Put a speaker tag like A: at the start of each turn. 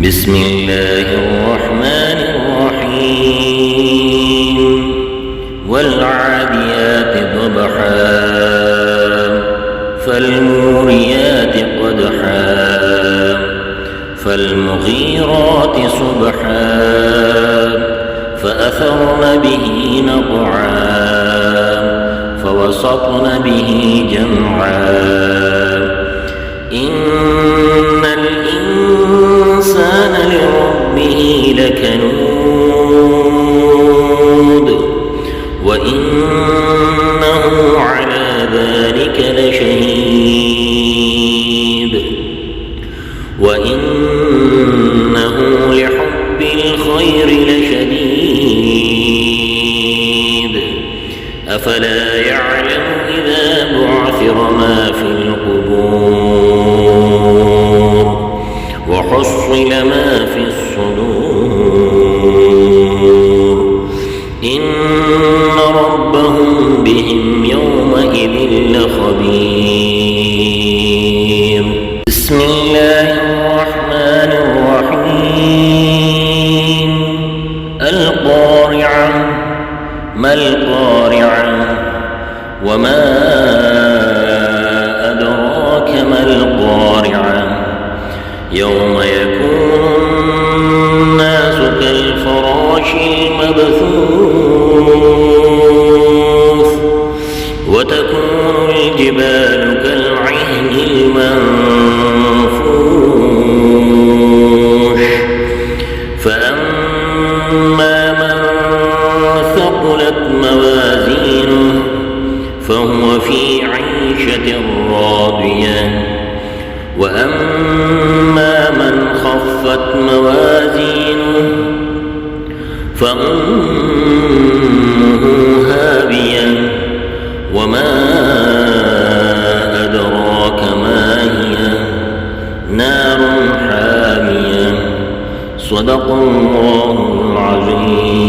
A: بسم الله الرحمن الرحيم والعاديات ضبحا فالموريات قدحا فالمغيرات صبحا فأثرن به نقعا فوسطن به جمعا إن الإنسان لربه لكنود وإنه على ذلك لشهيد وإنه لحب الخير لشديد أفلا يعلم إذا بعثر ما في القبور وحصل ما في الصدور إن ربهم بهم يومئذ لخبير. بسم الله الرحمن الرحيم القارعة ما القارعة وما أدراك ما القارعة يوم يكون الناس كالفراش المبثوث وتكون الجبال كالعهن المنفوش فأما من ثقلت موازينه فهو في عيشة راضية وأما من خفت موازينه فأمه هاوية وما أدراك ما هي نار حامية. صدق الله العظيم.